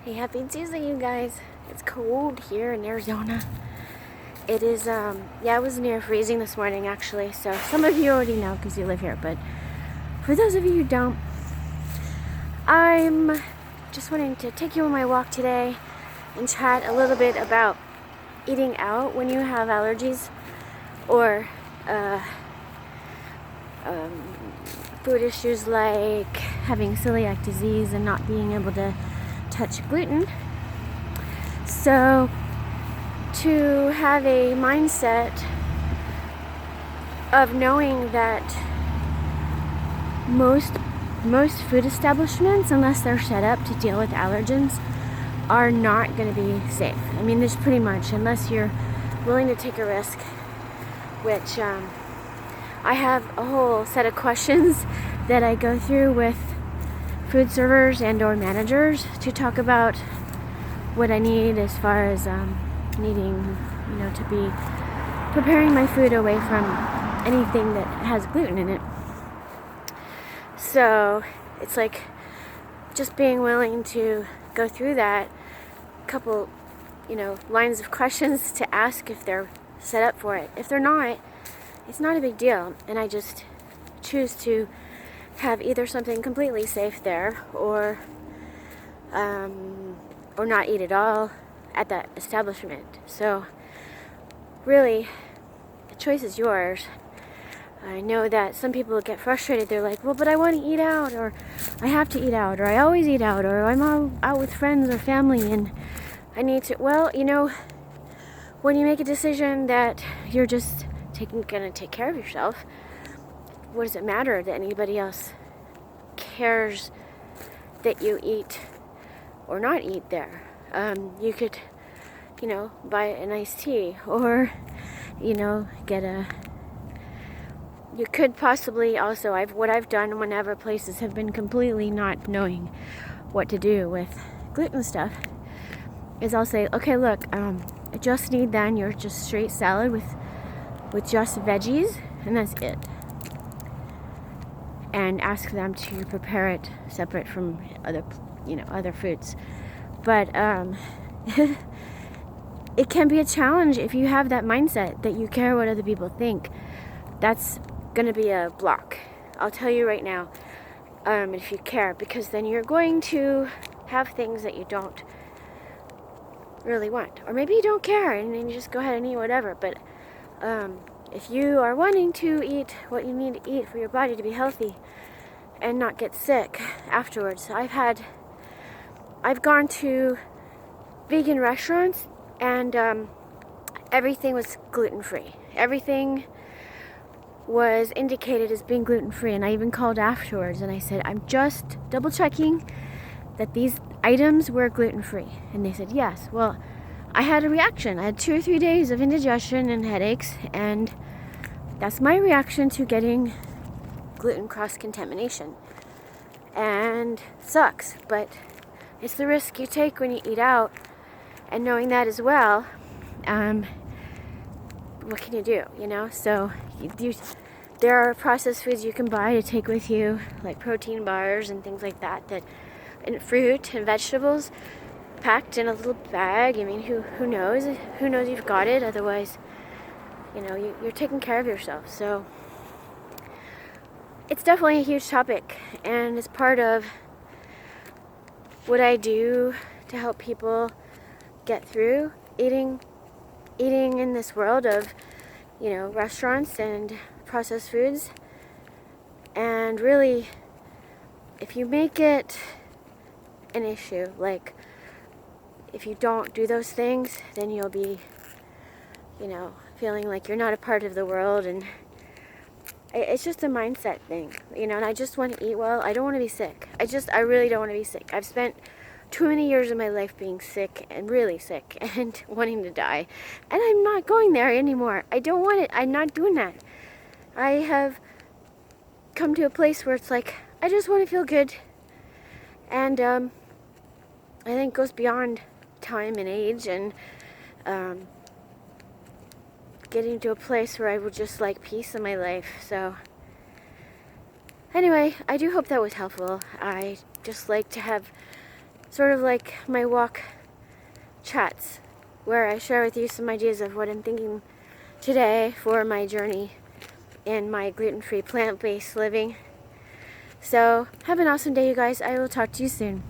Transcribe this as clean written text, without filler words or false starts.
Hey, happy Tuesday, you guys. It's cold here in Arizona. It is, it was near freezing this morning, actually. So some of you already know because you live here. But for those of you who don't, I'm just wanting to take you on my walk today and chat a little bit about eating out when you have allergies or food issues like having celiac disease and not being able to touch gluten. So to have a mindset of knowing that most food establishments, unless they're set up to deal with allergens, are not going to be safe. I mean, there's pretty much, unless you're willing to take a risk, which I have a whole set of questions that I go through with food servers and or managers to talk about what I need as far as needing, to be preparing my food away from anything that has gluten in it. So it's like just being willing to go through that couple, lines of questions to ask if they're set up for it. If they're not, it's not a big deal, and I just choose to have either something completely safe there or not eat at all at that establishment. So really, the choice is yours. I know that some people get frustrated. They're like, well, but I want to eat out, or I have to eat out, or I always eat out, or I'm out with friends or family and I need to. Well, when you make a decision that you're just gonna take care of yourself, what does it matter that anybody else cares that you eat or not eat there? You could, buy an iced tea, or, you could possibly also, what I've done whenever places have been completely not knowing what to do with gluten stuff, is I'll say, okay, look, I just need then your just straight salad with just veggies, and that's it. And ask them to prepare it separate from other foods. But it can be a challenge if you have that mindset that you care what other people think. That's going to be a block. I'll tell you right now, if you care, because then you're going to have things that you don't really want. Or maybe you don't care and then you just go ahead and eat whatever. But if you are wanting to eat what you need to eat for your body to be healthy and not get sick afterwards, I've gone to vegan restaurants and everything was gluten-free. Everything was indicated as being gluten-free, and I even called afterwards and I said, I'm just double checking that these items were gluten-free, and they said yes. Well, I had a reaction. I had 2 or 3 days of indigestion and headaches, and that's my reaction to getting gluten cross-contamination. And it sucks, but it's the risk you take when you eat out. And knowing that as well, what can you do, So there are processed foods you can buy to take with you, like protein bars and things like that, and fruit and vegetables packed in a little bag. I mean, who knows? Who knows you've got it? Otherwise, you're taking care of yourself. So it's definitely a huge topic, and it's part of what I do to help people get through eating in this world of, restaurants and processed foods. And really, if you make it an issue, like if you don't do those things, then you'll be, feeling like you're not a part of the world, and it's just a mindset thing, and I just want to eat well. I don't want to be sick. I really don't want to be sick. I've spent too many years of my life being sick and really sick and wanting to die, and I'm not going there anymore. I don't want it. I'm not doing that. I have come to a place where it's like, I just want to feel good, and I think it goes beyond time and age, and getting to a place where I would just like peace in my life. So anyway, I do hope that was helpful. I just like to have sort of like my walk chats, where I share with you some ideas of what I'm thinking today for my journey in my gluten-free, plant-based living. So have an awesome day, you guys. I will talk to you soon.